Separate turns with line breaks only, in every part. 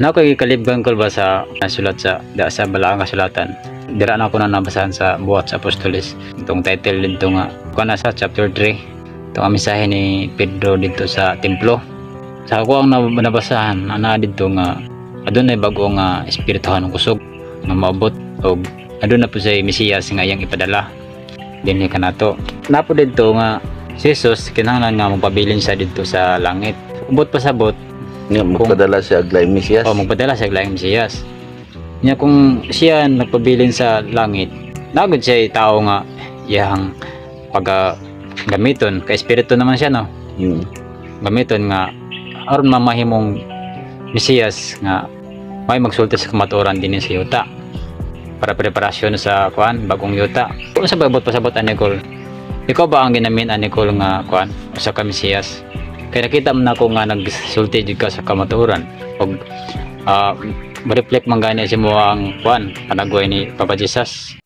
Na ako ikalibgan ko ba sa sulat sa balaang kasulatan. Dira na ako na nabasahan sa Buhat sa Apostoles. Itong title dito nga kuha na sa chapter 3. Itong mensahe ni Pedro dito sa templo. Sa ako ang nabasahan ana dito nga adunay bago nga espirituhan ng kusog nga maabot og aduna po sa Mesiyas nga iyang ipadala dinhi kanato. Napo dito nga si Jesus kinahanglan nga magpabilin siya dito sa langit. Ubot pasabot
nga magpadala siya og laing Mesiyas.
Magpadala siya og laing Mesiyas. Nya kung siya nagpabilin sa langit, nagod siya tao nga iyang gamiton kay espiritu naman siya no. Gamiton nga aron mamahimong Mesiyas nga may magsulti sa kamatuoran din sa yuta para preparasyon sa kuan bagong yuta. Kung sa babot pasabot Nicole, ikaw ba ang ginamin Nicole nga kuan sa ka Mesiyas? Kaya nakita mo na ko nga nagsulti jud ka sa kamatuoran og ma-reflect man gani si mo ang kuan panagway ni Papa Jesus.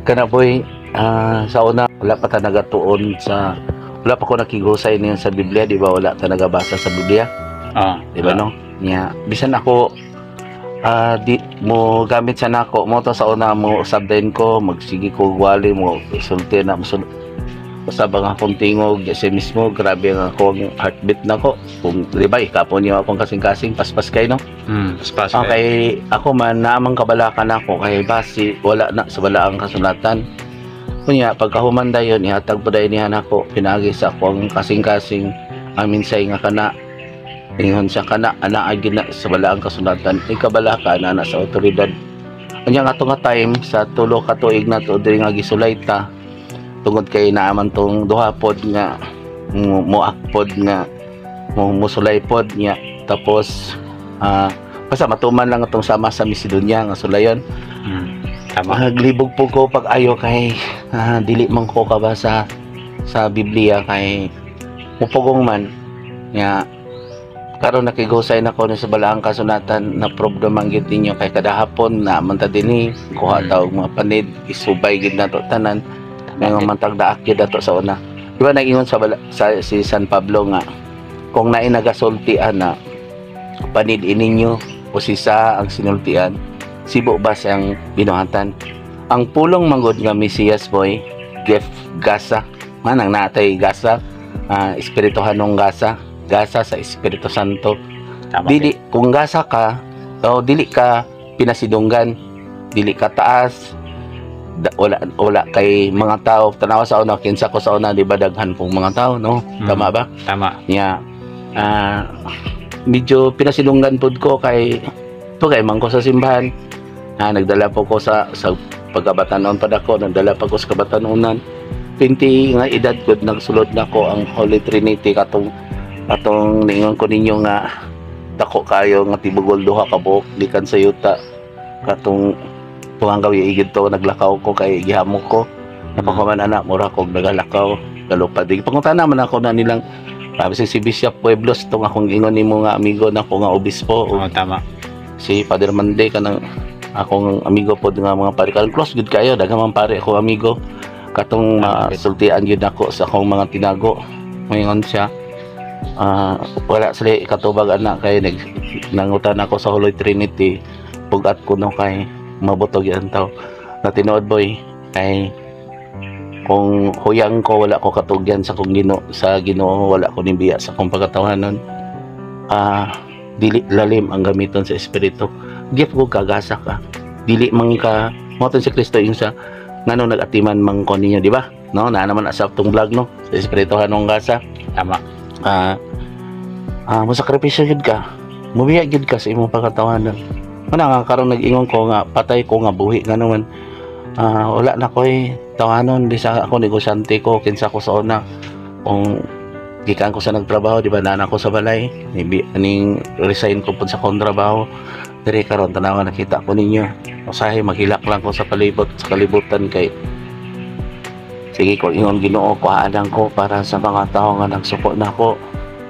Kana boy, sa una wala pa ta nagatuon sa wala pa ko nakigusay niyan sa Biblia, di ba? Wala ta nagabasa sa Biblia. Di ba no? Nya bisan ako di mo gamit sa nako mo to sa una mo sabdain ko magsigi ko wali mo sulti na mo usab ang akong tingog kasi mismo grabe ang akong heartbeat nako kung di ba ikapon niyo akong kasing-kasing paspas kay no.
Paspas
okay ako man naamang kabalakan ako kay basi wala na sa balaang kasulatan kunya pagkahuman dayon ihatag po dayon niya nako pinagi sa akong kasing-kasing ang minsay nga kana ingon siya kana ana agi na sa balaang kasulatan ikabala na sa otoridad unya nga nga time sa tulo ka tuig na to diri nga gisulay ta tungod kay naaman tong duha pod nga moakpod nga musulay pod nya tapos basta matuman lang itong sama sa Macedonia nga sulayon.
Tama.
Naglibog po ko pag ayo kay dili man ko kabasa sa Biblia kay mupugong man nya karon nakigusay na ko sa balaang kasulatan na problema ang gid ninyo kay kada hapon na man ta dinhi kuha ta og mga panid isubay gid nato tanan mga mantag daak gid ato sa una. Di ba nag-ingon sa si San Pablo nga kung naay nagasultian na panid ininyo o sisa ang sinultian sibo ba siyang binuhatan ang pulong manggod nga Mesiyas boy gasa manang natay gasa espirituhanong gasa sa Espiritu Santo.
Tama,
dili kung gasa ka o dili ka pinasidunggan dili ka taas wala kay mga tao tanawa sa una kinsa ko sa una di ba daghan pong mga tao no tama ba?
Tama
Nya medyo pinasilunggan pod ko kay mangko sa simbahan nagdala po ko sa pagkabatanon pa dako nagdala pa ko sa kabatanunan 20 nga edad gud nagsulod na ko ang Holy Trinity katong ningon ko ninyo nga dako kayo nga tibugol duha ka buok gikan sa yuta katong panggaw igid to naglakaw ko kay gihamok ko napakuman anak mura kog nagalakaw galupad pangutan naman ako na nilang si Bishop Pueblos tong akong ingon nimo nga amigo nako nga obispo
tama
si Father Mande kanang akong amigo pod nga mga pare kan close gud kayo daghang man pare ako amigo katong masultian gyud nako sa akong mga tinago moingon siya wala sila katubag anak kay nangutan ako sa Holy Trinity pugat ko no kay mabutog yan tao na tinuod boy kay kung huyang ko wala ko katugyan sa kong Ginoo wala ko nimbiya sa kong pagkatawanon dili lalim ang gamiton sa espiritu gift ko kagasa ka dili man ka moton si Kristo yung sa ngano nagatiman man ko ninyo di ba no na naman sa tong vlog no sa espiritu hanong gasa
tama
masakripisyo gid ka mubiya gid ka sa imong pagkatawanon nga karon nag-ingon ko nga patay ko nga buhi nga naman wala na ko'y tawanon di sa ako negosyante ko kinsa ko sa una kung gikan ko sa nagtrabaho di ba nana ko sa balay aning resign ko pud sa kontrabaho dire karon tanawa nakita ko ninyo usahay maghilak lang ko sa kalibutan kay sige ko ingon Ginoo kuhaan ko para sa mga tao nga nagsuko nako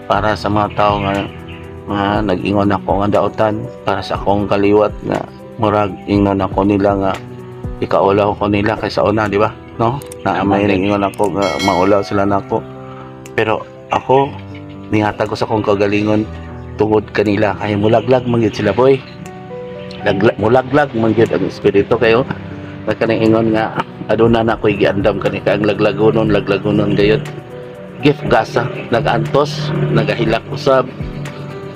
para sa mga tao nga nag-ingon ako nga daotan para sa akong kaliwat nga murag ingon ako nila nga ikaulaw ko nila kaysa una, di ba? No? Na may ingon ako nga maulaw sila nako. Pero ako nihatag ko sa akong kagalingon tungod kanila kay mulaglag man gyud sila boy. Mulaglag man gyud ang espiritu kayo. Nagkanang ingon nga aduna na ko'y giandam kani kang laglagonon gayud. Gift gasa nagantos, nagahilak usab,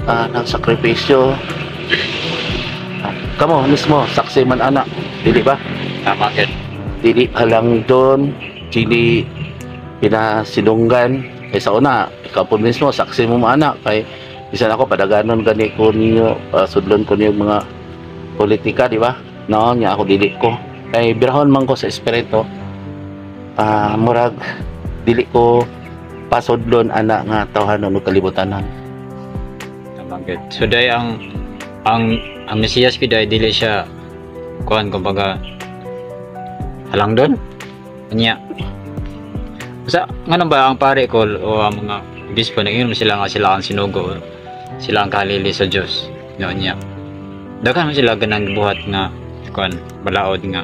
nang sakripisyo. Kamo mismo saksi man anak, dili ba?
Tama gid.
Dili halang doon, dili pinasinunggan. Kaya sa una, ikaw po mismo, saksi mo anak. Kay bisan ako, padaganon gani ko ninyo, sudlon ko niyo mga politika, di ba? No, niya ako dili ko. Kay birahon man ko sa espiritu, murag, dili ko pasudlon anak nga tawhanon o kalibutanan.
Tama gid. So day ang Mesiyas gid ay dili siya kuan kumbaga halang doon niya. Sa ngano ba ang pare ko o ang mga bispo nag-ingon sila nga sila ang sinugo, sila ang kalili sa Dios no niya. Daghan man sila ganang buhat nga kuan balaod nga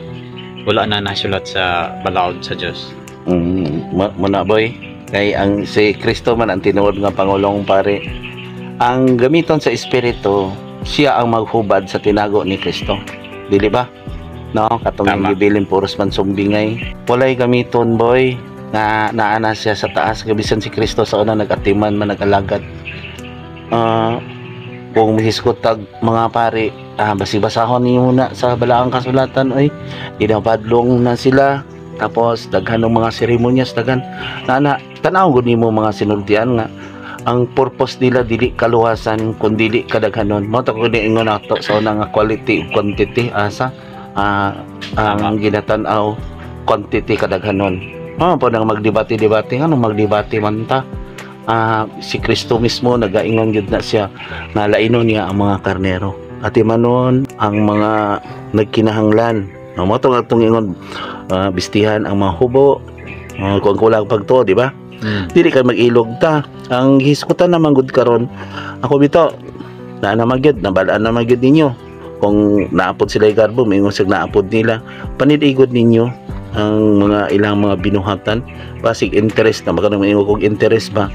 wala na nasulat sa balaod sa Dios.
Muna boy, kay ang si Kristo man ang tinuod nga pangulong pare. Ang gamiton sa espiritu, siya ang maghubad sa tinago ni Kristo. Dili ba? No, katong gibilin puros man sumbingay. Walay gamiton boy na naana siya sa taas gabisan si Kristo sa una nagatiman man nagalagad. Kung mihiskotag mga pare, basi-basahon niyo na sa balaang kasulatan oy. Dinapadlong na sila tapos daghan ng mga seremonyas daghan. Nana, tanaw gud nimo mga sinultian nga ang purpose nila dili kaluwasan kun dili kadaghanon. Mo ta ko ni ingon ato sa una nga quality ug quantity asa ang ginatan-aw quantity kadaghanon. Po nang magdebate-debate nga magdebate man ta. Si Kristo mismo nagaingon gyud na siya na lainon niya ang mga karnero. Ati manon ang mga nagkinahanglan. Mo to atong ingon bistihan ang mga hubo. Kung kulang pagto, di ba? Dili kay mag-ilog ta. Ang hiskutan naman gud karon ako bito na magyud nabalaan na magyud ninyo kung naapod sila garbo mingon sig naapod nila panidigod ninyo ang mga ilang mga binuhatan basig interest na magkano maingon kog interest ba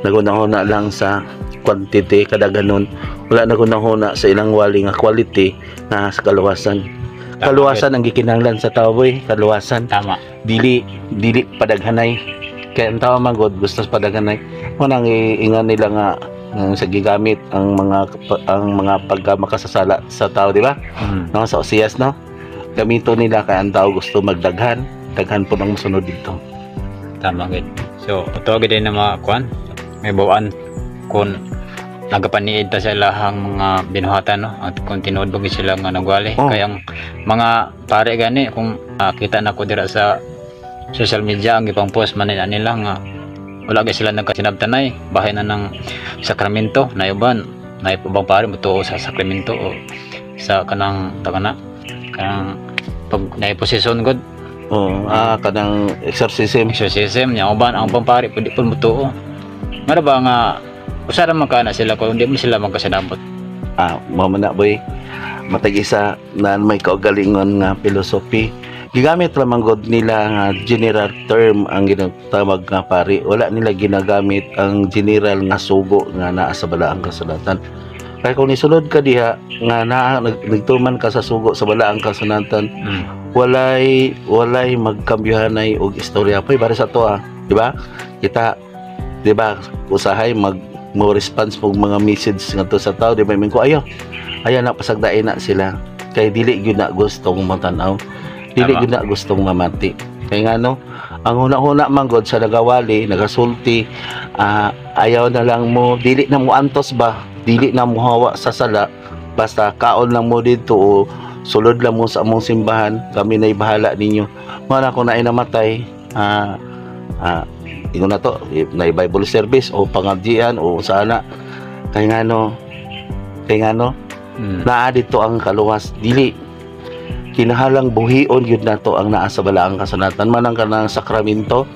nagunahuna lang sa quantity kadaghanon wala nagunahuna sa ilang wali nga quality na sa kaluwasan. Kaluwasan ang gikinahanglan sa tao boy, kaluwasan.
Tama.
Dili padaghanay. Kaya ang tao man god gusto sa padaghanay. Mo nang ingan nila nga sa gigamit ang mga pagkamakasasala sa tao, di ba? No, sa Osias no. Gamito nila kay ang tao gusto magdaghan, daghan po nang mosunod dito.
Tama gid. So, ito gid na mga kuan. May bawaan kun nagapaniid ta sa ilahang mga binuhatan no at kung tinuod ba sila nga nagwali kaya ang mga pare gani kung kita na ko dira sa social media ang ipang post man nila nga wala gyud sila nagkasinabtanay bahay na ng sakramento na uban na ibang pare mutuo sa sakramento o sa kanang tagana kanang pag naiposisyon god
kanang exorcism
nya uban ang ibang pare pwede pud mutuo mara ba nga usara man kana sila kung hindi mo sila magkasinabot.
Mo man na boy. Matag isa na may kaugalingon nga philosophy. Gigamit lamang god nila nga general term ang ginatawag nga pari. Wala nila ginagamit ang general nga sugo nga naa sa balaang kasulatan. Kaya kung nisulod ka diha nga nagtuman ka sa sugo sa balaang kasulatan, walay magkambyuhanay og istorya pa para sa to di ba? Kita di ba usahay mo response mo mga message nga to sa tao di ba ko ayo na pasagdain na sila kay dili gyud na gusto mong matanaw dili gyud na gusto mong mati kay ngano ang una-una man god sa nagawali nagasulti ayaw na lang mo dili na mo antos ba dili na mo hawa sa sala basta kaon lang mo dito o sulod lang mo sa among simbahan kami na'y bahala ninyo mara ko na namatay ingon na to na Bible service o pangadjian o sana kay ngano naa dito ang kaluwas dili kinahalang buhion yun na to ang naa sa balaang kasulatan man ang kanang sakramento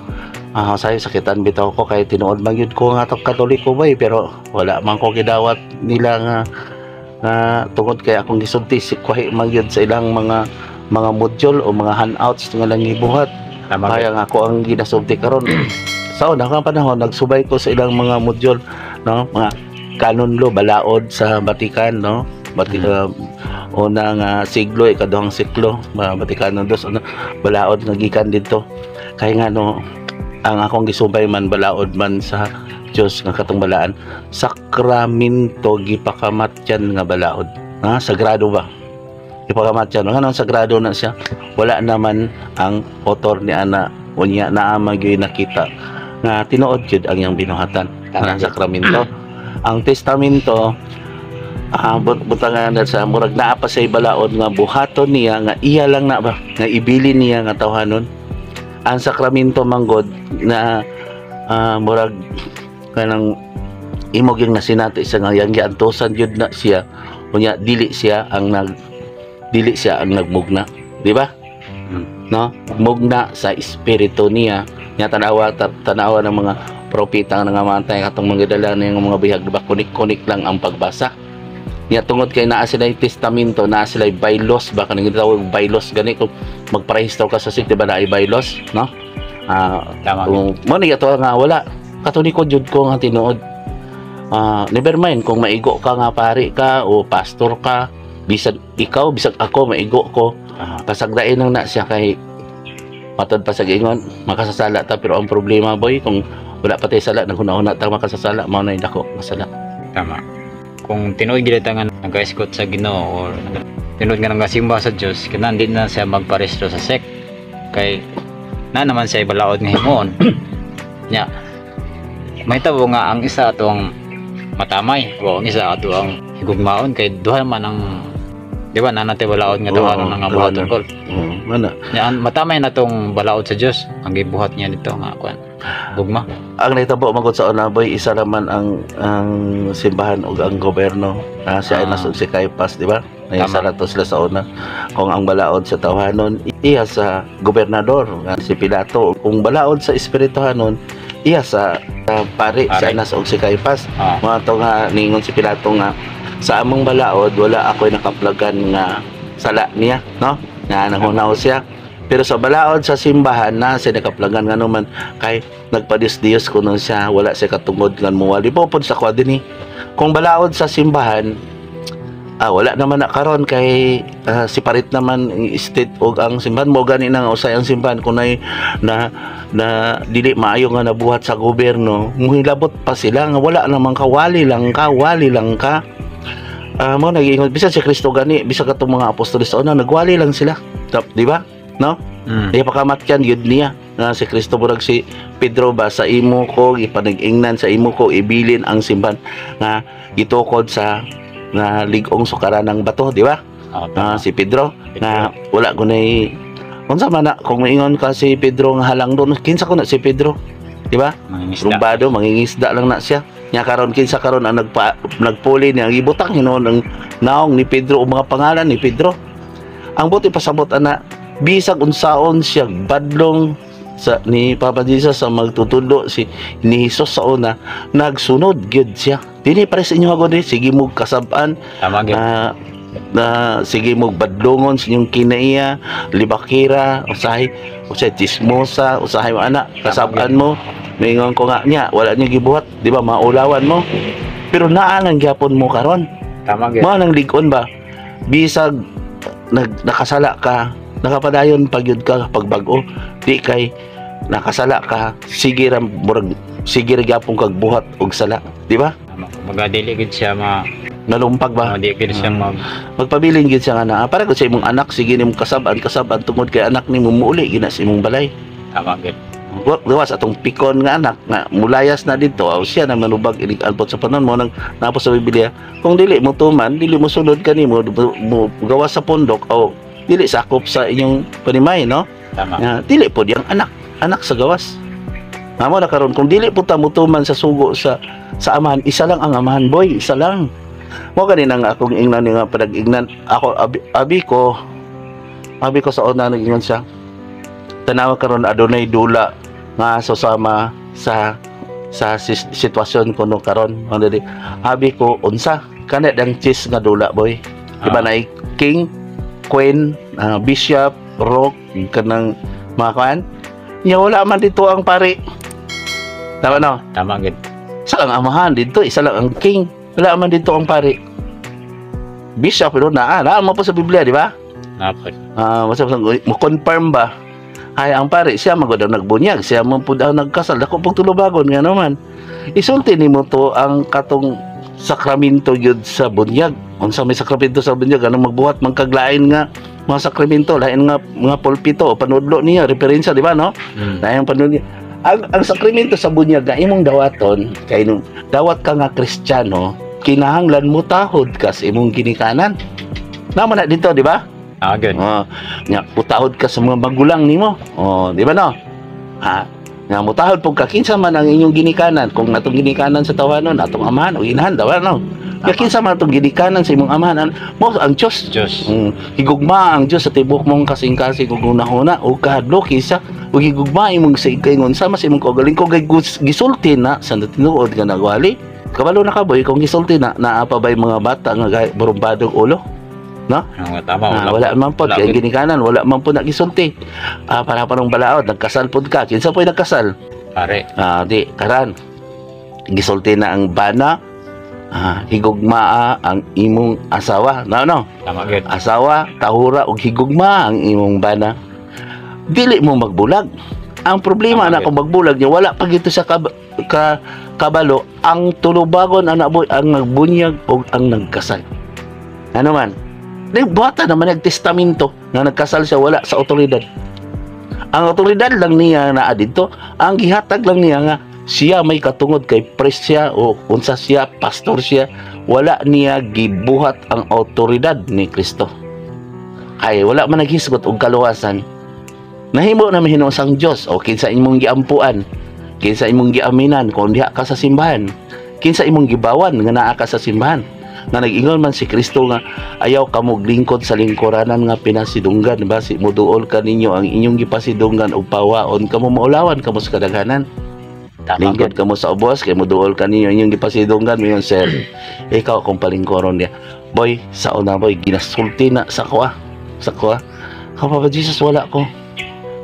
sayo sakitan bitaw ko kay tinuod man yun ko nga to katoliko ba pero wala man ko gidawat nila nga tungod kay akong gisulti si kwahi man yun sa ilang mga mga module o mga handouts nga lang gibuhat.
Tama
Kaya nga ako ang ginasulti karon. Sa una kang panahon nagsubay ko sa ilang mga module, no, mga canon law balaod sa Batikan, no, unang siglo, ikaduhang siklo, Batikan dos, ano, balaod nga gikan dito. Kaya nga no, ang akong gisubay man balaod man sa Dios nga katong balaan, sakramento gipakamatyan nga balaod. Ha, sagrado ba? Ipakamatyan. Nga nang sagrado na siya. Wala naman ang author ni ana unya naa magyoy nakita nga tinuod jud ang iyang binuhatan ng sakramento. Ang testamento butangan na sa murag naa pa say balaod nga buhaton niya nga iya lang na ba nga ibili niya nga tawhanon. Ang sakramento manggod na murag kanang imo gyud nasinati sa nga yang giantosan jud na siya unya dili siya ang nagmugna, di ba? No, mugna sa espiritu niya. Nya tanawa ng mga propeta nga nangamatay katong mga dala ng mga bihag, diba? Kunik-kunik lang ang pagbasa. Nya tungod kay naa sila testamento, naa sila bylaws, ba kanang gitawag bylaws gani kung magparehistro ka sa SIC, diba na ay bylaws, no?
Tama.
Mo ni ato nga wala katoliko jud ko nga tinuod. Never mind kung maigo ka nga pari ka o pastor ka, bisag ikaw bisag ako maigo ko, pasagdain lang na siya kay matod pa sa giingon makasasala ta. Pero ang problema boy, kung wala pa tay sala naghuna-una ta makasasala, mao nay dako masala.
Tama. Kung tinuod gid ta nga nag-escort sa Ginoo or tinuod nga nagasimba sa Dios, kinahanglan din na siya magparehistro sa SEC kay na naman siya balaod nga himuon. Nya may tabo nga ang isa ato ang matamay o ang isa ato ang higugmaon kay duha man ang, di ba, nanate balaod nga tawanon nga buhat tungkol.
Mana
Yan matamay na tong balaod sa Dios ang gibuhat niya nito nga kuan gugma.
ang nahitabo magod sa una boy, isa naman ang simbahan ug ang gobyerno. Siya ay nasud si Caiphas, di ba? Naisara to sila sa una. Kung ang balaod sa tawhanon iya sa gobernador nga si Pilato, kung balaod sa espirituhanon iya sa pare, siya nasud si Caiphas. Mga to nga ningon si Pilato nga sa among balaod wala ako'y nakaplagan nga sala niya, no? Nga nangunaw siya. Pero sa balaod sa simbahan na siya nakaplagan nga naman kay nagpadis-dios kuno siya, wala siya katungod nga muwali po sa kwadini. Kung balaod sa simbahan wala naman na karon kay separate naman state og ang simbahan mo gani nang usay ang simbahan kunay na dili maayo nga nabuhat sa gobyerno, muhilabot pa sila nga wala namang wali lang ka. Mo nag-ingon bisan si Kristo gani, bisan katong mga apostoles sa una nagwali lang sila, di ba? No? Iya pakamatyan yun niya na si Kristo murag si Pedro ba, sa imo ko ipanag-ingnan, sa imo ko ibilin ang simbahan nga gitukod sa nga ligong sukaran ng bato, di ba? Si Pedro nga wala gunay unsa man na kung maingon ka si Pedro nga halang doon, kinsa ko na si Pedro, di ba? Rumbado mangingisda lang na siya. Nya karon kinsa karon ang nagpuli niya gibutang hinuon ang naong ni Pedro o mga pangalan ni Pedro. Ang buti pasabot ana bisag unsaon siya badlong sa ni Papa Jesus sa magtutudo ni Jesus sa una, nagsunod gyud siya. Dili pares inyo agad sige mo kasab-an na sige mo badlongon sa inyong kinaiya, libakira, usahay chismosa, usahay mo anak kasab-an mo. Mingon ko nga niya wala niya gibuhat, di ba, maulawan mo. Pero naa nang gyapon mo karon.
Tama gyud.
Mao nang ligon ba bisag nakasala ka, nakapadayon pagyud ka pagbag-o, di kay nakasala ka, sige ra murag sige ra gyapon kag buhat og sala, di ba?
Magadili gid siya
nalumpag ba?
Di gid siya
magpabilin gid siya nga na para gud sa imong anak, sige nimo kasab-an tungod kay anak nimo muuli gina sa imong balay.
Tama gid.
Gawas atong pikon nga anak nga mulayas na dito, siya na manubag inig-albot sa panon mo nang napos sa Biblia. Kung dili mo tuman, dili mo sunod kanimo mo gawas sa pondok o dili sakop sa inyong panimay, no?
Tama.
Dili po diyang anak sa gawas. Amo na karon kung dili po ta mutuman sa sugo sa amahan, isa lang ang amahan boy, isa lang. Mo kanina nga akong ingnan nga panag-ingnan ako abi ko sa una nag-ingon siya. Tanawa karon adunay dula nga susama sa sitwasyon kuno karon. Abi ko unsa kana dang cheese nga dula boy, diba? Na king, queen, bishop, rock, kanang mga kuan. Nya wala man dito ang pari. Tama no?
Tama gid.
Isa lang amahan dito, isa lang ang king. Wala man dito ang pari. Bishop pero naa mo po sa Biblia, di ba?
Dapat.
Mo confirm ba? Ay ang pari siya magod ang nagbunyag, siya man pud ang nagkasal. Dako pag tulubagon nga naman. Isulti nimo to ang katong sakramento gyud sa bunyag. Unsa may sakramento sa bunyag anong magbuhat magkaglain nga mga sakramento, lain nga mga pulpito o panudlo niya, referensya di ba no? Lain ang panudlo. Ang sakramento sa bunyag nga imong dawaton kay nung dawat ka nga Kristiyano, kinahanglan mo tahod ka sa imong ginikanan. Naman na dito, di ba?
Agad.
Nga utahod ka sa mga magulang nimo. Di ba no? Nga mutahod pug ka kinsa man ang inyong ginikanan, kung atong ginikanan sa tawanon, atong amahan o inahan, daw no? Nga kinsa man atong ginikanan sa imong amahan, mo ang Dios. Higugma ang Dios sa tibok mong kasing-kasing ug hunahuna o kahadlok isa ug higugma imong sa ikaingon sama sa imong kaugaling ko gisulti na sa tinuod nga nagwali. Kabalo na ka boy kung gisulti na naapa bay mga bata nga burumbadong ulo. No?
Tama.
Wala man po kay ginikanan, wala man po nagisulti. Para parang balaod, nagkasal pod ka. Kinsa po'y nagkasal?
Pare.
Di karan. Gisulti na ang bana. Higugmaa ang imong asawa. No?
Tama gid.
Asawa, tahura ug higugma ang imong bana. Dili mo magbulag. Ang problema na kung magbulag niya, wala pa gito sa kabalo ang tulubagon anak boy ang nagbunyag o ang nagkasal. Ano man? Buhata naman nagtestamento nga nagkasal siya wala sa otoridad. Ang otoridad lang niya na dito, ang gihatag lang niya nga siya may katungod kay priest siya o unsa siya, pastor siya, wala niya gibuhat ang otoridad ni Kristo. Ay wala man naghisgot og kaluwasan. Nahimo na mahinusang Dios o kinsa imong giampuan, kinsa imong giaminan kung diha ka sa simbahan, kinsa imong gibawan nga naa ka sa simbahan. Nga nag-ingon man si Kristo nga ayaw kamog lingkod sa lingkuranan nga pinasidunggan basi muduol ka ninyo ang inyong gipasidunggan ug pawaon kamo maulawan kamo sa kadaghanan. Lingkod kamo sa ubos kay muduol ka ninyo inyong gipasidunggan mayon sir. Ikaw kung palingkoron niya. Boy, sa una boy ginasulti na sa kuha. Kapag Jesus wala ko.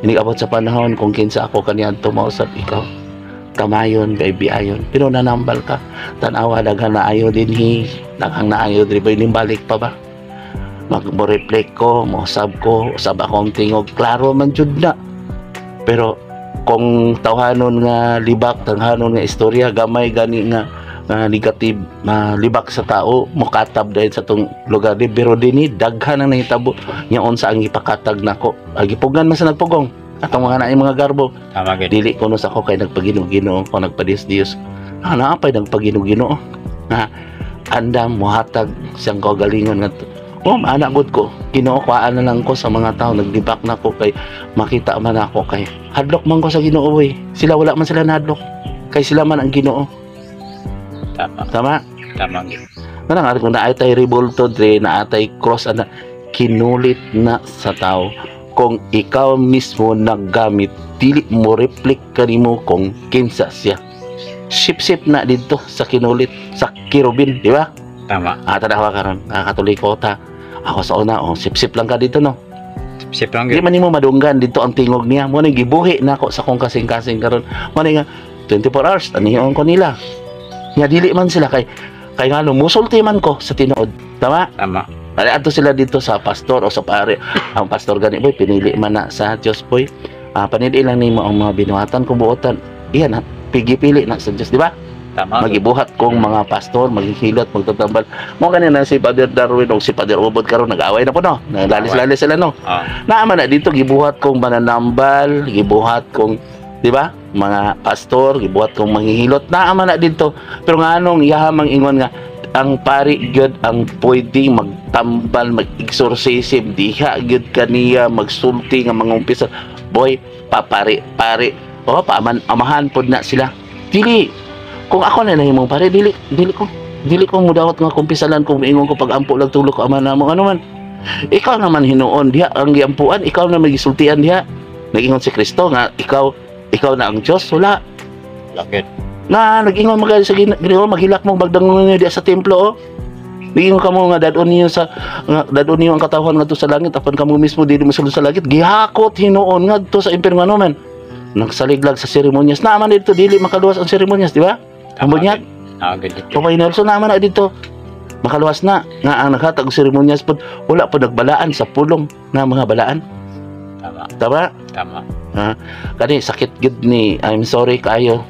Inigabot sa panahon kung kinsa ako kaniadto mausap ikaw. Kamayon kay biayon pero nanambal ka tanawa daghan na ayo dinhi daghang na ayo diri boy nimbalik pa ba mag-reflect ko usab akong tingog klaro man jud na pero kung tawhanon nga libak tawhanon nga istorya gamay gani nga negative libak sa tao mokatab dahil sa tong lugar di pero dinhi daghan ang nahitabo nya unsa ang ipakatag nako gipugan man sa nagpugong atong mga naay mga garbo.
Tama gid.
Dili ko no sa ako kay nagpagino-gino ko nagpadis-dios. Naapay nagpagino-gino. Andam mohatag siyang kagalingon nga. Anak gud ko. Ginoo kuan na lang ko sa mga tao nagdibak na ko kay makita man ako kay hadlok man ko sa Ginoo oy. Sila wala man sila nadlok. Kay sila man ang Ginoo. Tama gid. Kanang kung naay tay revolto dre naatay cross ana kinulit na sa tao. Kung ikaw mismo naggamit dili mo replika nimo kung kinsa siya. Sip-sip na dito sa kinulit sa kirubin, di ba?
Tama.
Tanawa karon, Katoliko ta. Ako sa una, sip-sip lang ka dito no.
Sip lang
Di man nimo madunggan dito ang tingog niya. Mo ni gibuhi na ako sa kong kasing-kasing karon. Mo ni nga 24 hours aniyon ko nila. Nga dili man sila kay ngano musulti man ko sa tinuod. Tama? Ato sila dito sa pastor o sa pare. Ang pastor gani boy pinili man na sa Dios boy. Panili lang nimo ang mga binuhatan kung buotan. Iyan pigipili na sa Dios, di ba?
Tama.
Magibuhat kong mga pastor, maghihilot, magtatambal. Mo kanina si Father Darwin o si Father Obod karon nag-away na po no. Naglalis-lalis sila no. Naaman na dito gibuhat kong mananambal, gibuhat kong di ba? Mga pastor, gibuhat kong manghihilot. Naaman na dito. Pero nganong iyahamang ingon nga ang pari gyud ang pwede magtambal, mag-exorcism, diha gyud kaniya magsulti nga mga umpisa. Boy, pari. Amahan pod na sila. Dili. Kung ako na nahimong pare, dili ko mudawat nga kumpisalan kung ingon ko pag-ampo lang tulog ko ama namo ano man. Ikaw naman hinuon diha ang giampuan, ikaw na magisultian diha. Nag-ingon si Kristo nga ikaw na ang Dios, wala.
Lakit.
Na nag-ingon magay sa Ginoo maghilak mong magdangon diha sa templo oh. Ingon kamo nga dadon niyo ang katawhan ngadto sa langit apan kamo mismo dili mosulod sa langit gihakot hinuon ngadto sa impyerno ano man. Nagsaliglag sa seremonyas naman dito dili makaluwas ang seremonyas, di ba? Ang bunyag.
Agad dito.
Pamay Nelson naman na dito. Makaluwas na nga ang naghatag og seremonyas pod wala po nagbalaan sa pulong nga mga balaan.
Tama.
Tama?
Tama.
Kani sakit gid ni I'm sorry kayo.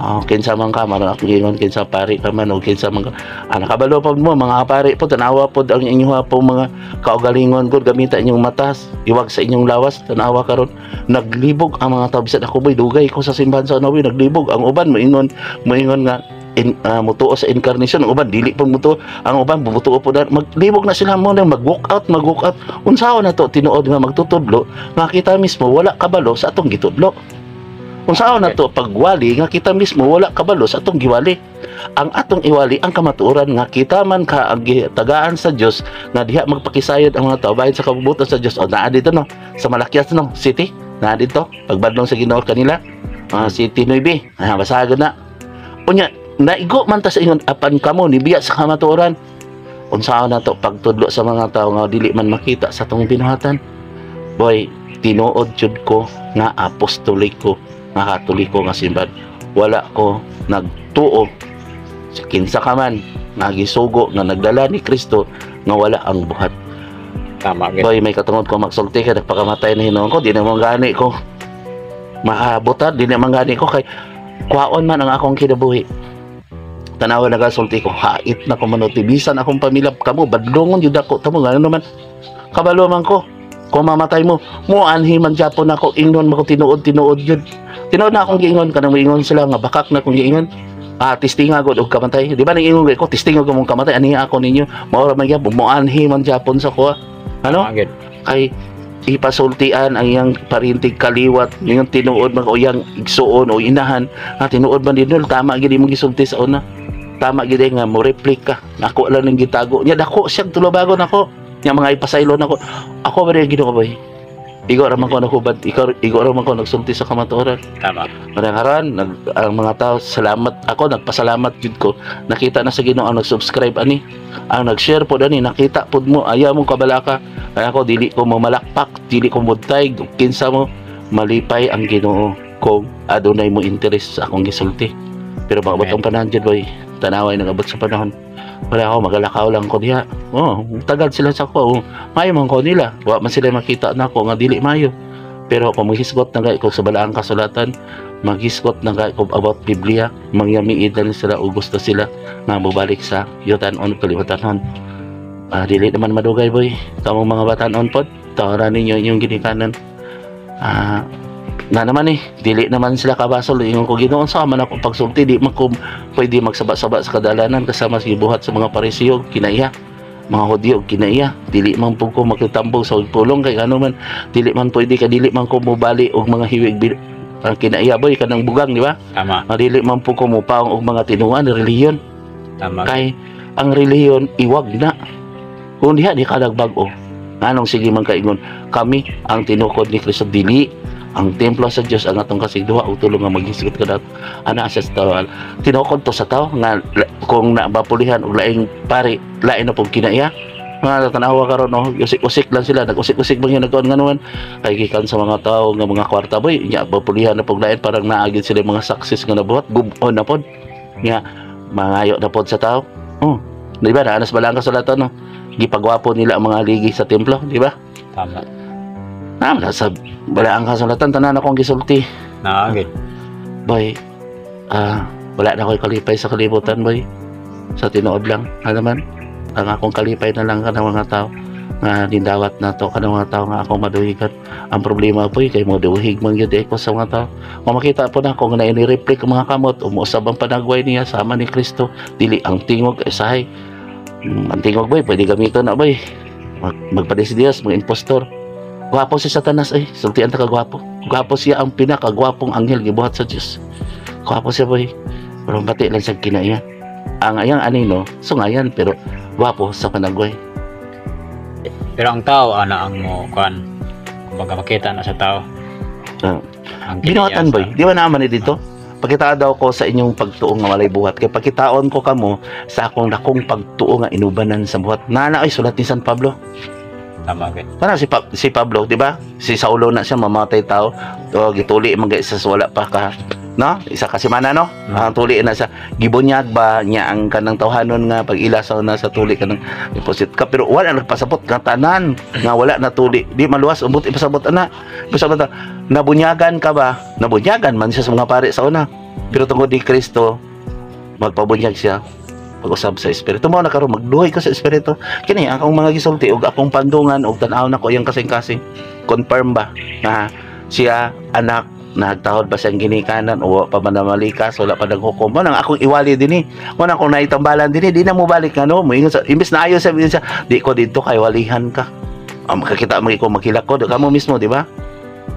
Kinsa man ka man ako ingon kinsa pari ka man o kinsa man ka nakabalo pa mo mga pari po tanawa pod ang inyong po mga kaugalingon gud gamita inyong matas iwag sa inyong lawas tanawa karon naglibog ang mga tao bisan ako boy dugay ko sa simbahan sa Nawi naglibog ang uban moingon nga mutuo sa incarnation ang uban dili pa mutuo ang uban bumutuo po maglibog na sila mo nang mag-walk out unsaon na to tinuod nga magtutudlo nga kita mismo wala kabalo sa atong gitudlo. Kung saan na to pagwali nga kita mismo wala kabalo sa atong giwali. Ang atong iwali ang kamatuoran nga kita man ka ang tagaan sa Dios nga diha magpakisayod ang mga tao bahin sa kabubuton sa Dios. O naa dito no sa Malakias no city naa dito pagbadlong sa Ginoo kanila City 9 basagod na. Unya naigo man ta sa ingon apan kamo nibiya sa kamatuoran. Unsaon na to pagtudlo sa mga tao nga dili man makita sa atong binuhatan. Boy, tinuod jud ko nga apostoliko nga katoliko nga simbahan wala ko nagtuo sa kinsa ka man nga gisugo nga nagdala ni Kristo nga wala ang buhat.
Tama gid.
Boy, may katungod ko magsulti ka nagpakamatay na hinuon ko di na man gani ko maabotad di na man gani ko kay kuhaon man ang akong kinabuhi. Tanawa nagasulti ko hait na ko manutibisan akong pamilya kamo badlongon jud ako tamo nga naman kabalo man ko kung mamatay mo anhi man Japon ako ingnon mo ko tinuod yun. Tinuod na akong giingon kanang moingon sila nga bakak na kung giingon. Testing agad og kamatay. Di ba nang ingon ko testing og mong kamatay ani ako ninyo. Mao ra man gyud moanhi man Japon sa ko. Ano? Kay ipasultian ang iyang parintig kaliwat yung tinuod man uyang igsuon o inahan. Tinuod man dinol tama gid mo gisulti sa una. Tama gid nga mo replika. Nako lang ning gitago. Nya dako siyang tulobagon ako. Nya mga ipasaylo nako. Ako ba rin Ginoo boy? Igo raman ko nakubad, igo raman ko nagsulti sa kamatuoran.
Tama.
Karon ang mga tao salamat ako nagpasalamat jud ko. Nakita na sa Ginoo ang nag-subscribe ani, ang nag-share pod ani, nakita pod mo ayaw mo kabalaka. Kaya ako dili ko mo malakpak, dili ko mudtay, kinsa mo malipay ang Ginoo kung adunay mo interes sa akong gisulti. Pero pag ang panahon jud boy, tanaway nagabot sa panahon. Wala ako magalakaw lang ko diha. Tagad sila sa ko. Mayo man ko nila. Wa man sila makita nako nga dili mayo. Pero kung maghisgot na ko sa balaang kasulatan, maghisgot na ko about Biblia, mangyamiid na sila o gusto sila nga mobalik sa yutan-on kalibutanon. Dili naman madugay boy. Kamong mga batan-on pod, tawaran ninyo inyong ginikanan. Na naman dili naman sila kabasol yung ko Ginoo sa man ako pagsulti di man ko pwede magsaba-saba sa kadalanan kasama sa gibuhat sa mga Pariseo kinaiya mga Hudyo kinaiya dili man po ko magtambong sa pulong kay ano man dili man pwede ka dili man ko mobali og mga hiwig kinaiya boy kanang bugang di ba?
Tama.
Dili man po ko mopaong og mga tinuan relihiyon.
Tama.
Kay ang relihiyon iwag na kung diha di ka nagbago anong sige man kaingon kami ang tinukod ni Kristo dili ang templo sa Dios ang atong kasigduha ug tulong nga maghisgot kada ana sa tao tinukod to sa tao nga kung nabapulihan og laing pari lain na pong kinaiya mga tanawa karon usik-usik lang sila nag-usik-usik bang nagkuan nganuan kay gikan sa mga tao nga mga kwarta boy nya bapulihan na pog lain parang naagid sila mga success nga nabuhat gubon na pod nya mangayo na pod sa tao di ba anas balang kasulatan gipagwapo nila ang mga ligi sa templo di ba?
Tama.
Sa wala ang kasulatan tanan akong gisulti.
Naagid.
Boy, wala na ako'y kalipay sa kalibutan boy. Sa tinuod lang, naman. Ang akong kalipay na lang kanang mga tao nga nindawat na to kanang mga tao nga akong maduhigan. Ang problema boy kay mo duhig man gyud ko sa mga tao. Kung makita po na kung na-reflect ang mga kamot, umuusab ang panagway niya sama ni Kristo, dili ang tingog isahay. Ang tingog boy pwede gamiton na boy. Magpadesidios, mga impostor. Gwapo si Satanas sultian ta kagwapo. Gwapo siya ang pinakagwapong anghel gibuhat sa Dios. Gwapo siya boy. Pero bati lang sa kinaiya. Ang ayang anino, sungayan pero gwapo sa panagway.
Pero ang tao ana ang mo kan kumbaga makita na sa tao.
Binuhatan boy. Di ba naman dito? Pakita daw ko sa inyong pagtuo nga walay buhat. Kay pakitaon ko kamo sa akong dakong pagtuo nga inubanan sa buhat. Nana ay sulat ni San Pablo.
Tama gid.
Kana si Pablo, di ba? Si Saulo na siya mamatay tao. O gituli man sa wala pa ka, no? Isa ka semana, no? Ang tuli na sa gibunyag ba niya ang kanang tawhanon nga pag ilasaw na sa tuli kanang deposit ka, pero wala nagpasabot nga tanan nga wala na tuli. Di maluwas umbot ipasabot ana. Pasabot nabunyagan ka ba? Nabunyagan man siya sa mga pare sa una. Pero tungod ni Kristo magpabunyag siya pag-usab sa espiritu mo na karon magduhay ka sa espiritu. Kini akong mga gisulti ug akong pandungan ug tan-aw na ko yang kasing-kasing confirm ba na siya anak nagtahod ba siyang ginikanan o pa man namalikas wala pa naghukom mo nang akong iwali dinhi mo nang akong naitambalan dinhi di na mo balik ano mo ingon sa imbes na ayo sa di ko dito kay walihan ka makakita mo ko makilak ko kamo mismo di ba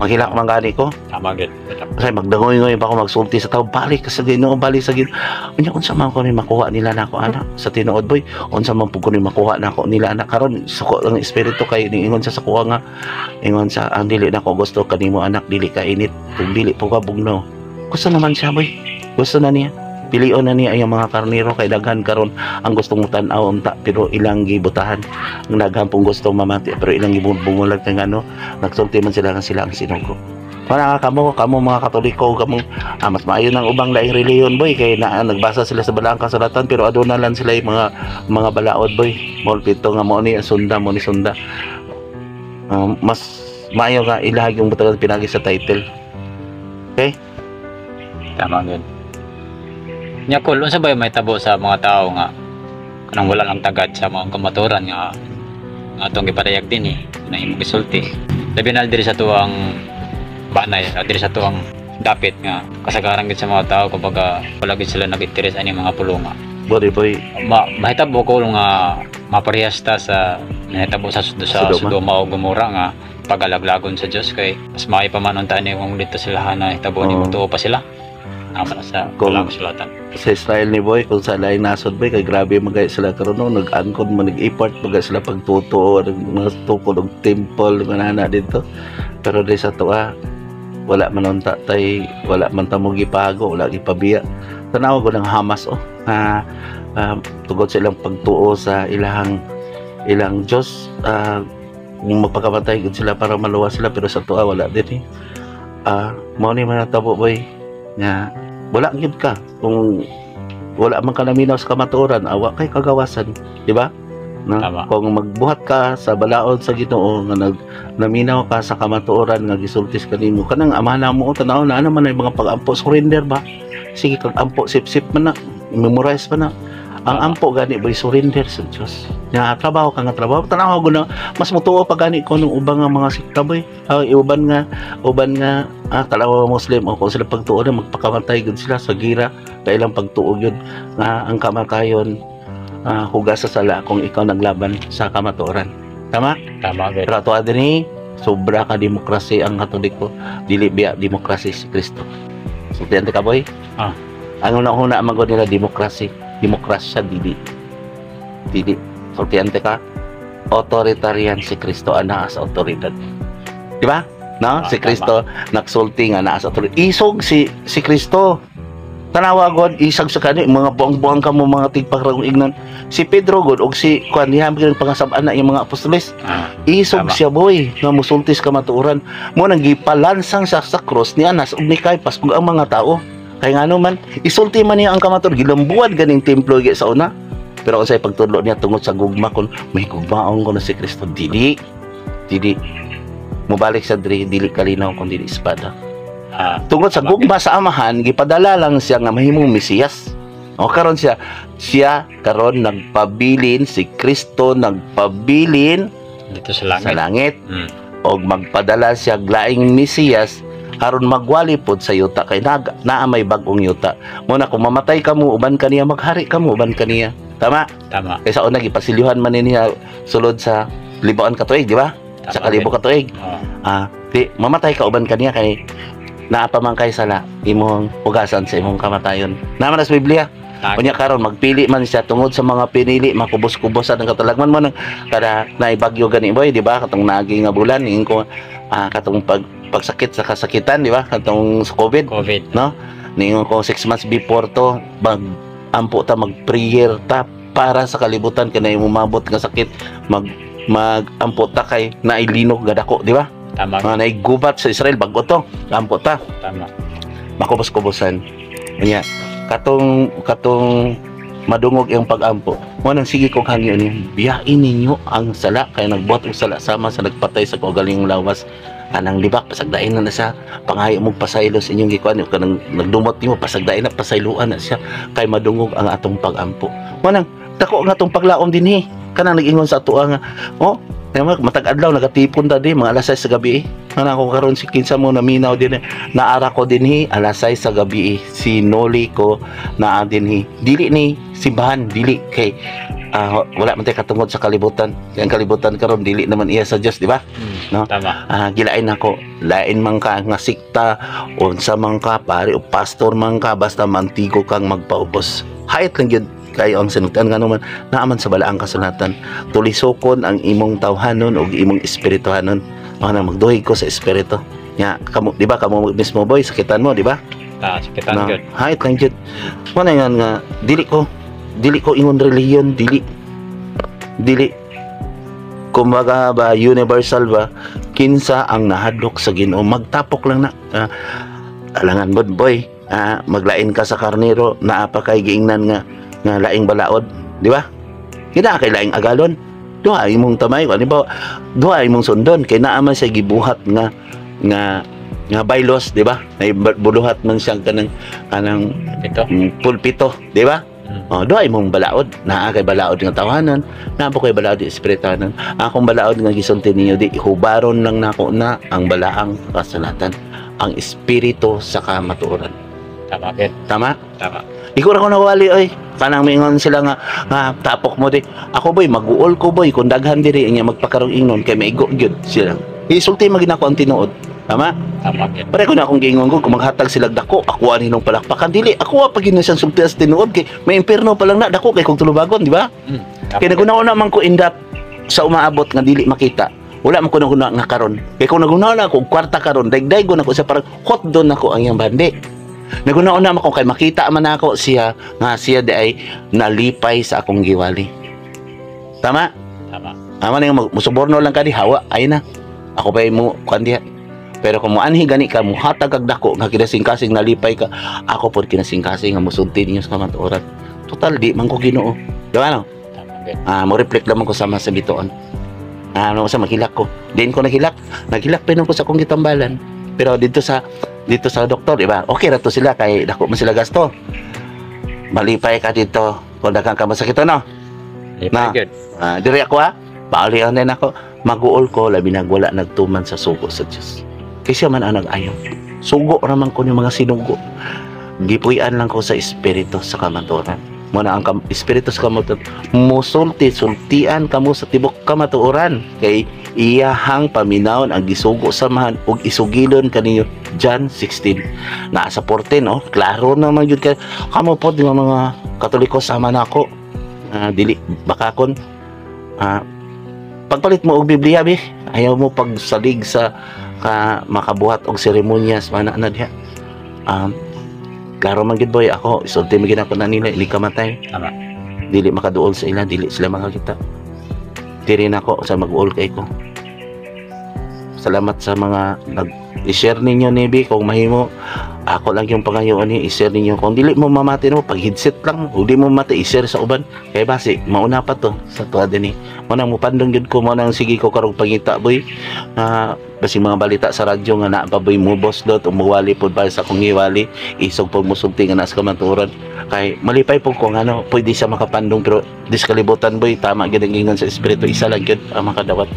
makilak man gani ko
Tama gid.
kasi magdangoy-ngoy pa ako magsulti sa tao balik sa Ginoo balik sa Ginoo unya unsa man ko ni makuha nila nako anak sa tinuod boy unsa man pud ko ni makuha nako nila anak karon suko ang espiritu kay niingon sa kuha nga ingon sa ang dili nako gusto kanimo anak dili ka init kung dili po ka bugnaw gusto naman siya boy gusto na niya pilion na niya ang mga karnero kay daghan karon ang gustong tan-aw unta pero ilang gibutahan ang daghan pong gusto mamati pero ilang gibungulag kang ano nagsulti man sila nga sila ang sinugo. Para kamo mga Katoliko kamo mas maayo nang ubang laing reliyon boy kay nagbasa sila sa balaang kasulatan pero aduna lang sila yung mga balaod boy mol pito nga mo ni sunda mo ni sunda mas maayo nga ilahag yung butagan pinagi sa title. Okay?
Tama gid. Nya kul unsa ba may tabo sa mga tao nga kanang wala lang tagad sa mga kamaturan nga atong gipadayag dinhi na imong gisulti. Labi na diri sa tuwang banay, diri sa tuwang dapit nga kasagaran gid sa mga tao kapag wala gid sila nag-interes ani mga pulunga.
Boy
Mahitabo ko nga maparehas ta sa nahitabo sa Sodoma o Gomora nga pagalaglagon sa Dios kay mas maayo pa man unta ni kung dito sila na hitabo ni tuo pa sila. Naman sa kulang sulatan.
Sa Israel ni boy kung sa lain nasod boy kay grabe magay sila karon no nag-angkon man nag-import magay sila pagtuto mga tukod og temple manana dito pero di sa tuwa wala man unta tay wala man ta mo gipago wala gipabiya tanaw ko ng Hamas tugod sa ilang pagtuo sa ilang Diyos magpakamatay gud sila para maluwas sila pero sa tuwa wala din mao ni man natabo boy nga wala gid ka kung wala man ka naminaw sa kamatuoran awa kay kagawasan di ba na kung magbuhat ka sa balaod sa Ginoo nga naminaw ka sa kamatuoran nga gisultis kanimo kanang amana mo tanaw na naman ay mga pag-ampo surrender ba sige kag ampo sip-sip man na memorize pa na ang ampo gani boy surrender sa Dios nga trabaho ka nga trabaho tanaw ko na mas mutuo pa gani ko nung ubang nga mga sikta boy uban nga kalawa Muslim o kung sila pagtuo na magpakamatay gud sila sa gira kay ilang pagtuo yun nga ang kamatayon hugas sa sala kung ikaw naglaban sa kamatuoran tama
gid.
Pero ato adini sobra ka demokrasi ang Katoliko dili biya demokrasi si Kristo so tiyente ka boy ang una magod nila demokrasya dili sultiante ka authoritarian si Kristo ana as autoridad di ba no si Kristo nagsulti nga naa sa autoridad isog si Kristo tanawa god isag sa kani mga buang-buang kamo mga tigpagragong ignon si Pedro god og si kuan niya ang pangasab-an na yung mga apostoles isog siya boy nga musultis kamatuoran mo nang gipalansang sa cross ni Anas ug ni Caiphas ug ang mga tao kay ngano man isulti man niya ang kamatur gilambuad ganing templo sa una pero unsay pagtudlo niya tungod sa gugma kon may gugmaon ko na si Kristo dili mobalik sa dili kalinaw kun dili espada tungod sa gugma sa amahan gipadala lang siya nga mahimong Mesiyas o karon siya karon nagpabilin si Kristo nagpabilin
dito sa langit,
og magpadala siya laing Mesiyas karon magwali pod sa yuta kay naa may bag-ong yuta mo na kung mamatay ka mo uban kaniya maghari ka mo uban kaniya tama kay sa una gipasilyuhan man niya sulod sa libuan ka tuig di ba sa kalibo ka tuig di mamatay ka uban kaniya kay naa pa man kay sala imong hugasan sa imong kamatayon naman sa Biblia unya karon magpili man siya tungod sa mga pinili makubos-kubosan ang katalagman mo nang kada naibagyo gani boy di ba katong nagi nga bulan ko katong pagsakit sa kasakitan di ba katong sa COVID no Ningon ko 6 months before to, ampo ta mag-prayer ta para sa kalibutan kanay umabot nga sakit, ampo ta kay nailinog gadako, di ba?
Tama.
Naigubat sa Israel bago to, ampo ta.
Tama.
Makubos-kubosan. Kanya katong madungog yung pag-ampo. Mo nang sige kong hangyo niyo, biyain ninyo ang sala kay nagbuhat og sala sama sa nagpatay sa kaugalingong lawas. Anang libak pasagdain na sa pangayo mong pasaylo sa inyong gikuan kanang nagdumot nimo pasagdain na pasayloan na siya kay madungog ang atong pag-ampo. Mo nang dako nga tong paglaom dinhi kanang nag-ingon sa ato nga matag adlaw nagatipon ta di mga alas 6 sa gabi. Ana ko karon si kinsa mo naminaw din naara ko dinhi alas 6 sa gabi. Sinoli ko naa dinhi. Dili ni simbahan dili kay wala man tay katungod sa kalibutan. Ang kalibutan karon dili naman iya sa Dios, di ba? No?
Tama.
Gilain ako. Lain man ka nga sikta unsa man ka pare o pastor man ka basta mantigo kang magpaubos. Hayat lang gyud kayo ang sinugtan nga naman naaman sa balaang kasulatan. Tulisokon ang imong tawhanon ug imong espirituhanon. Ana magduhig ko sa espiritu. Nya kamo di ba kamo mismo boy sakitan mo di ba?
Sakitan gyud.
Hayat lang gyud. Mana nga dili ko ingon reliyon dili kumbaga ba universal ba kinsa ang nahadlok sa Ginoo magtapok lang na alangan bod boy maglain ka sa karnero naa pa kay giingnan nga laing balaod di ba kina kay laing agalon duha imong tamay ano ba duha imong sundon kay naa man siya gibuhat nga baylos di ba ay buluhat man siyang kanang pulpito di ba. Doay mong balaod naa kay balaod nga tawhanan naa po kay balaod di espirituhanan akong balaod nga gisulti ninyo di hubaron lang nako na ang balaang kasulatan ang espiritu sa kamatuoran. Tama. Ikaw ra ko nawali oy kanang mingon sila nga tapok mo di ako boy mag-uol ko boy kung daghan diri nya magpakarong ingnon kay maigo gyud sila isulti magina ko ang tinuod. Tama? Pare ko na akong giingon ko kung maghatag sila dako ako ani nung palakpakan dili ako pag yun siyang sultias tinuod kay may imperno pa lang na dako kay kung tulubagon di ba? Kay naguna-una man ko indap sa umaabot nga dili makita wala man ko naguna nga karon kay kung naguna na ako kwarta karon dayday ko nako sa parang hot doon ako ang iyang bandi naguna-una man ko kay makita man ako siya nga siya di ay nalipay sa akong giwali. Tama? Ama na yung musuborno lang ka di hawa ay na ako pa mo kandiya. Pero kung muanhi gani ka muhatag og dako nga kinasing-kasing nalipay ka ako pod kinasing-kasing nga musulti ninyo sa kamatuoran. Total di man ko Ginoo. Di ba no? Mo reflect lamang ko sama sa bituon. Ano sa maghilak ko. Diin ko naghilak pa nun ko sa akong gitambalan. Pero dito sa doktor, di ba? Okay ra to sila kay dako man sila gasto. Malipay ka dito kung daghang ka masakit no.
Lipay gyud.
Diri ako paalihan din ako. Mag-uol ko labi nagwala nagtuman sa sugo sa Dios. Kasi man ang nag-ayaw. Sugo raman ko yung mga sinugo. Gipuyan lang ko sa espiritu sa kamatuoran. Muna ang espiritu sa kamatuoran. Musulti-sultian kamo sa tibok kamatuoran. Kay iyahang paminawon ang gisugo samahan ug isugilon kaninyo. John 16. Naa sa 14, no? Klaro naman yun ka. Kamo po di mga Katoliko sama na ako. Dili bakakon. Pagpalit mo og Biblia, be. Ayaw mo pagsalig sa makabuhat og seremonyas mana na diha. Klaro man gid boy ako isulti magid ako na nila ili kamatay.
Tama.
Dili makaduol sa ila dili sila makakita. Diri na ako sa mag-uol kay ko. Salamat sa mga i-share ninyo nibi kung mahimo ako lang yung pangayoon ni i-share ninyo kung dili mo mamati no pag headset lang o di mo mati i-share sa uban kay basi mauna pa to sa tuwa dinhi mo nang mupandong gyud ko mo nang sige ko karong pangita boy basi mga balita sa radyo nga na pa boy mo boss dot umuwali pod ba sa kong iwali isog pag musulti nga nas kamaturan kay malipay po kung ano pwede siya makapandong pero diskalibutan boy tama gyud ang ingon sa espiritu isa lang gyud ang makadawat.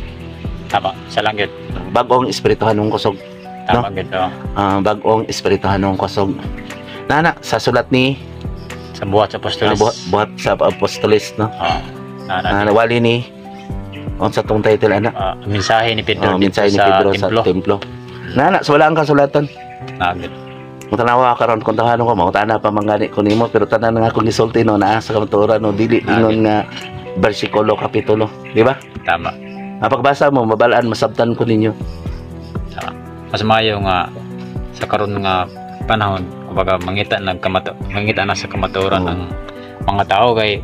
Tama, isa lang gyud.
Bagong espirituhan ng kusog.
Tama gyud.
Bagong espirituhan ng kusog. Nana sa sulat ni
sa buhat sa apostoles.
Buhat sa apostoles no. Nawali ni sa tong title ana.
Mensahe ni Pedro
mensahe ni Pedro sa templo. Nana sa wala ang kasulatan.
Nagid.
Mutanawa karon kung tahanon ko mangutana pa mangani ko nimo pero tanan nga akong gisulti no naa sa kamatuoran no dili ingon nga bersikulo kapitulo, di ba?
Tama.
Pagbasa mo mabalaan masabtan ko ninyo.
Mas maayo nga sa karon nga panahon kumbaga mangita na sa kamaturan ng mga tao kay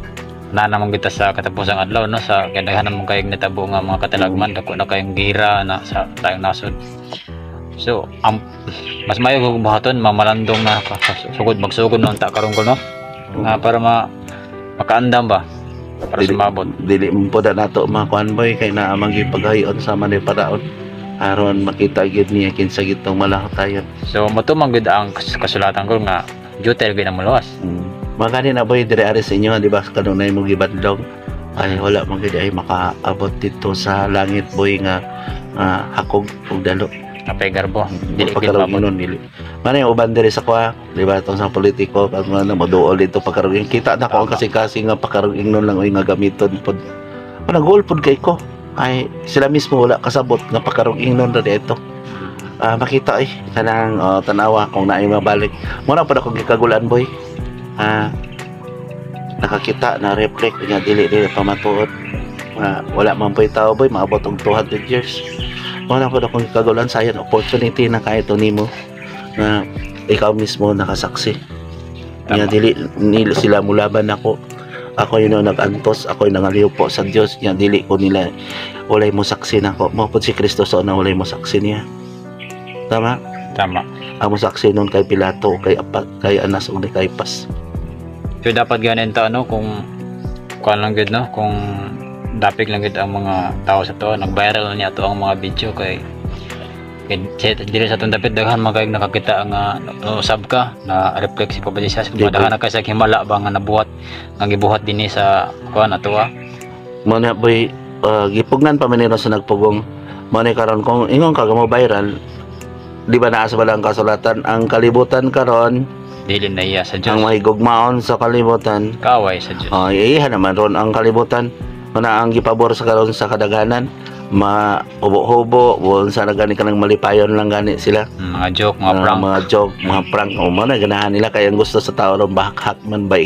na naman kita sa katapusang adlaw no sa kadaghan namang kay natabo nga mga katalagman dako na kayong gira na sa tayong nasod. So mas mayo kung buhaton mamalandong na magsugod ng ta karon ko no para makaandam ba para sumabot
dili mo po nato makuan boy kay naa magipagayon sa manay paraon aron makita gyud niya kinsa gitong malahatayon.
So matumang gud ang kasulatan ko nga duty gyud na muluwas.
Magani na boy dire ari sa inyo di ba kanunay mo gibadlong ay wala man gyud ay makaabot dito sa langit boy nga hakog ug dalo
kapay garbo dili
pagkaroon nun dili man yung uban dire sa kwa di ba itong sa politiko pag ano moduol dito pagkaroon kita na ko ang kasi nga pagkaroon nun lang nga gamiton pod nagul pod kay ko ay sila mismo wala kasabot nga pagkaroon nun ra dito makita kanang tanawa kung naay mabalik mo na pud ako gikagulan boy nakakita na reflect nga dili pamatuod wala man po'y tao boy maabot og 200 years wala po akong kagalan sayang opportunity na kahit nimo na ikaw mismo nakasaksi nga dili sila mulaban ako yun nagantos ako yung nangaliw po sa Dios nga dili ko nila walay mo saksi nako mo pud si Kristo so na walay mo saksi niya tama ang mo saksi nun kay Pilato kay Anas ug kay Kaypas.
So dapat ganin ta ano kung lang gud no kung dapig lang gud ang mga tao sa to nag-viral niya to ang mga video kay dili sa tong dapit daghan magayog nakakita nga usab ka na reflex si Papa Jesus madahan na kay sa himala ba nga nabuhat nga gibuhat dinhi sa kuan ato
mo na boy gipugnan pa manino sa nagpugong mo ni karon kung ingon ka mo viral di ba naa sa balang kasulatan ang kalibutan karon
dili na iya sa Dios
ang mahigugmaon sa kalibutan
kaway sa Dios
iya naman ron ang kalibutan na ang gipabor sa karon sa kadaghanan mahubo-hubo sa nagani kanang malipayon lang gani sila
mga joke mga prank o mo na ganahan nila kaya ang gusto sa tao ron bahak man ba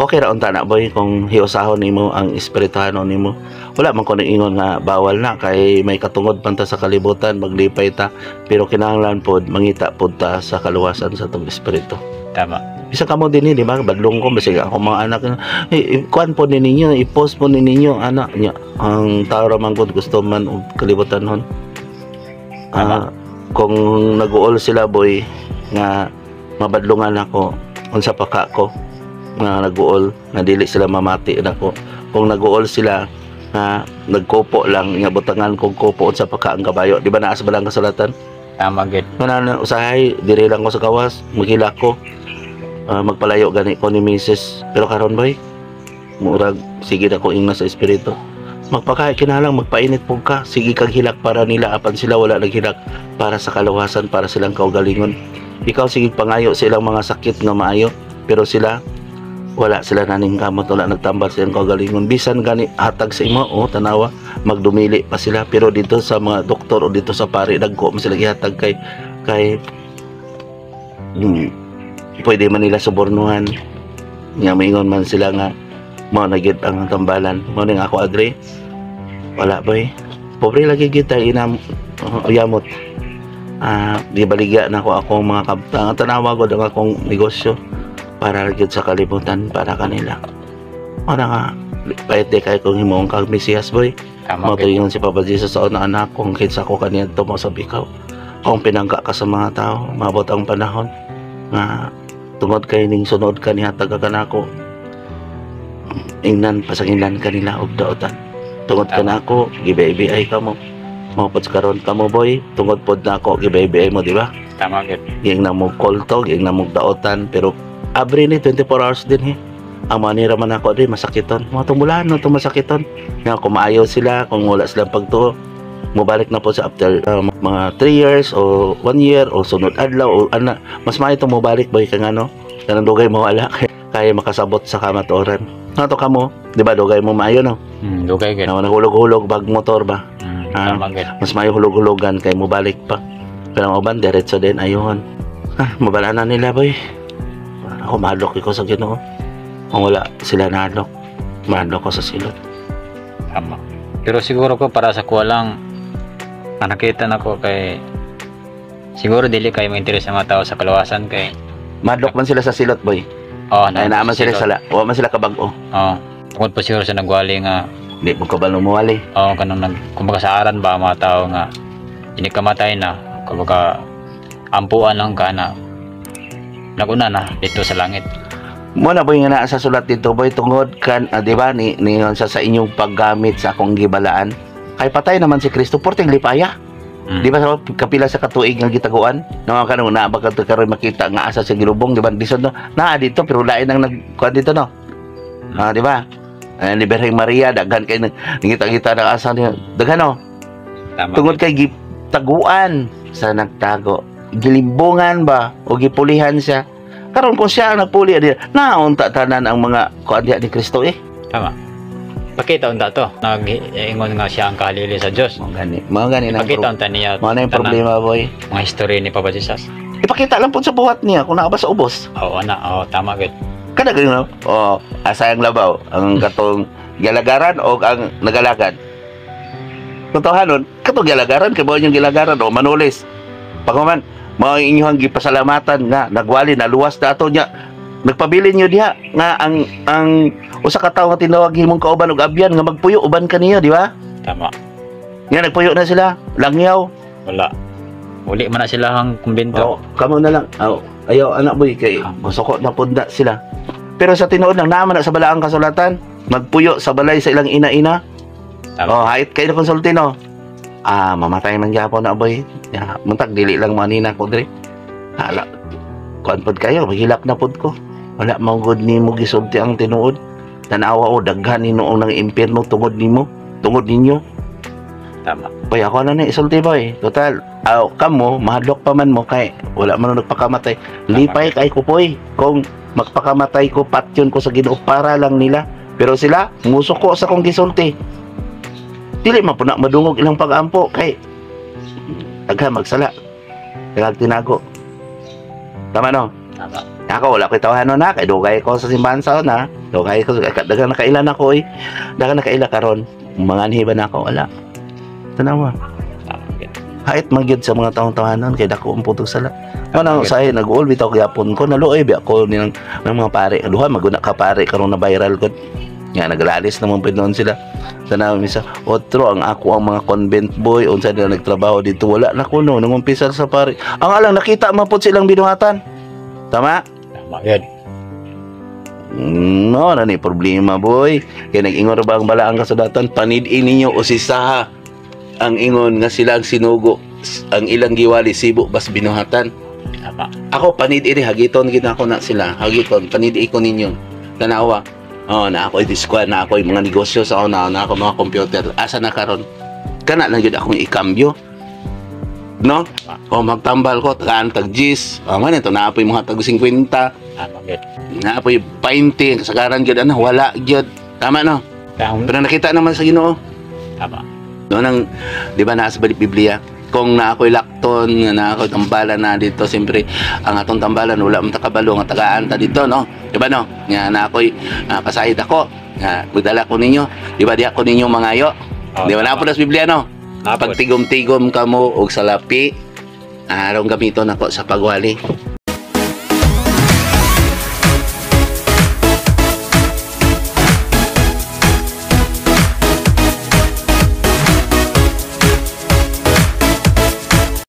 okay ra unta na boy kung hiusahon nimo ang espirituhano nimo wala man ko ingon nga bawal na kay may katungod panta sa kalibutan maglipay ta pero kinahanglan pod mangita pod ta sa kaluwasan sa tong espiritu tama
bisa kamo din di ba badlong ko basig ako mga anak kuan po ni ninyo i-post po ni ninyo anak niya ang tao ra man gud gusto man og kalibutan hon kung nag-uol sila boy nga mabadlungan ako unsa pa ka ko nga nag-uol nga dili sila mamati nako kung nag-uol sila nga nagkopo lang nga butangan kong kopo unsa pa ka ang kabayo di ba naa sa balang kasulatan
tama gid
mana usahay diri lang ko sa kawas magila ko magpalayo gani ko ni Mrs. pero karon boy murag sige na ko ingna sa espiritu magpakahay kinalang magpainit po ka sige kag hilak para nila apan sila wala naghilak para sa kaluwasan para silang kaugalingon ikaw sige pangayo sa ilang mga sakit nga maayo pero sila wala sila naning kamot wala nagtambal silang kaugalingon bisan gani hatag sa imo tanawa magdumili pa sila pero dito sa mga doktor o dito sa pari dagko mo sila gihatag kay pwede man nila subornuhan nga maingon man sila nga mo na gid ang tambalan mo ning ako agree wala boy pobre lagi gid tayo inam yamot di baligya na ako mga kabtang tanawa gud ang akong negosyo para gid sa kalibutan para kanila wala nga pwede kay kung himong kag Mesiyas boy mo tuyon si Papa Jesus sa una anak kung kinsa ko kaniya mo sa bikaw kung pinangka ka sa mga tao mabot ang panahon nga tungod kay ning sunod kaniya taga kanako ingnan pasanginan kanila og daotan tungod kanako gibay-ibay ka mo mapod karon ka mo boy tungod pod nako gibay-ibay mo di ba
tama gid
ging na mo kolto ging na mo daotan pero abri ni 24 hours din ang manira man ako di masakiton mo tumulan no masakiton nga kumaayo sila kung wala silang pagtuo mubalik na po sa after mga 3 years o 1 year o sunod adlaw o ana mas maayo itong mubalik boy kang ano kanang dugay mo wala kaya makasabot sa kamatuoran nato kamo di ba dugay mo maayo no
dugay gid
nahulog-hulog bag motor ba mas maayo hulog-hulogan kay mubalik pa pero uban diretso din ayuhon mabala na nila boy ako mahadlok ko sa Ginoo kung wala sila nahadlok mahadlok ko sa silot
tama pero siguro ko para sa kuwa lang nakita na ko kay Siguro dili kay mo interes sa mga tao sa kaluwasan kay
Madlok man sila sa silot, boy.
oh
Ay naaman sila sala. Wa man sila kabag-o.
oh tungod pa siguro sa nagwali nga
Di mo kabalo muwali.
kanang kumbaga sa aran ba ang mga tao nga ini kamatay na kumbaga ampuan lang ka na naguna na dito sa langit.
Mo na boy nga naa sa sulat dito, boy, tungod kan di ba ni sa inyong paggamit sa akong gibalaan. Kay patay naman si Kristo porting lipaya. Di ba sa kapila sa katuig nga gitaguan? No kanang na ba karon makita nga asa sa gilubong, di ba? Disod no. Naa dito pero lain ang nagkuan dito no. Di ba? Ni Birheng Maria daghan kay ngita-ngita na asa niya. Daghan no.
Tama.
Tungod kay gitaguan sa nagtago. Gilimbungan ba o gipulihan siya? Karon kung siya ang nagpuli naunta tanan ang mga kuan diha ni Kristo
Tama. Pakita unta to. Nag-ingon nga siya ang kahalili sa Dios.
Mga gani nang
Pakita unta niya.
Mga na yung problema, boy.
Mga history ni Papa Jesus.
Ipakita lang po sa buhat niya kung naa ba sa ubos.
Oo na, tama gid.
Kada gano, asayang labaw ang katong galagaran o ang nagalagad. Totohanon, katong galagaran kay mao yung galagaran o manulis. Pagmaman, mao inyong gipasalamatan nga nagwali na luwas dato niya. Nagpabilin niyo diha nga ang usa ka tawo nga tinawag himong kauban og abyan nga magpuyo uban kaniya, di ba?
Tama.
Nga nagpuyo na sila, langyaw.
Wala. Uli man na sila ang kumbento.
Kamo na lang. Ayaw anak boy kay musoko na pud na sila. Pero sa tinuod lang naman na sa balaang kasulatan, magpuyo sa balay sa ilang ina-ina.
Tama.
Hait kay na konsulti no. Mamatay man gyapon na boy. Muntag dili lang manina ko diri. Hala. Kuan pod kayo, mahilak na pod ko. Wala mong good nimo gisulti ang tinuod. Tanawa o daghan ni noong ng impyerno tungod nimo, tungod ninyo.
Tama.
Boy, ako na isulti boy. Total, kamo mahadlok pa man mo kay wala man nagpakamatay. Lipay kay ko boy. Kung magpakamatay ko patyon ko sa Ginoo para lang nila. Pero sila musok ko sa kong gisulti. Dili man po na madungog ilang pag-ampo kay daghan magsala. Kag tinago. Tama no?
Tama.
Ako wala ko'y tawahan na kay dugay ko sa simbahan sa na. Dugay ko daghang nakailan ako Daghang nakaila karon. Mga anhiban ako wala. Tanawa. Hait magyud sa mga taong tawanan kay dako ang putog sala. Ano sa nag-all bitaw gyapon ko naluoy bi ako ng mga pare. Duha maguna ka pare karon na viral gud. Nga naglalis naman pud noon sila. Tanaw misa otro ang ako ang mga convent boy unsa nila nagtrabaho dito wala na kuno nung umpisa sa pare. Ang alang nakita man pud silang binuhatan. Tama?
Tama yun.
No, na ni problema boy. Kaya nag-ingon ba ang balaang kasulatan panid-in ninyo o sisaha ang ingon nga sila ang sinugo ang ilang giwali sibo bas binuhatan.
Tama.
Ako panid-in hagiton gid ako na sila. Hagiton panid-i ko ninyo. Tanawa. Na ako i-disqual na ako mga negosyo sa na ako mga computer. Asa na karon? Kana lang gyud akong ikambyo. No? Magtambal ko tagaan tag gis. Man ito na apoy mga tag 50.
Tama yun.
Na apoy 20 kasagaran gyud wala gyud. Tama no? Pero nakita naman sa Ginoo.
Tama.
No nang di ba nasa Biblia kung na ako'y lakton nga na ako'y tambalan na dito siyempre ang atong tambalan wala man takabalo nga tagaan ta dito no di ba no nga na ako'y pasahid ako nga magdala ko ninyo di ba di ako ninyo mangayo di ba na po sa Biblia no pagtigom-tigom kamo og salapi arong gamiton ako sa pagwali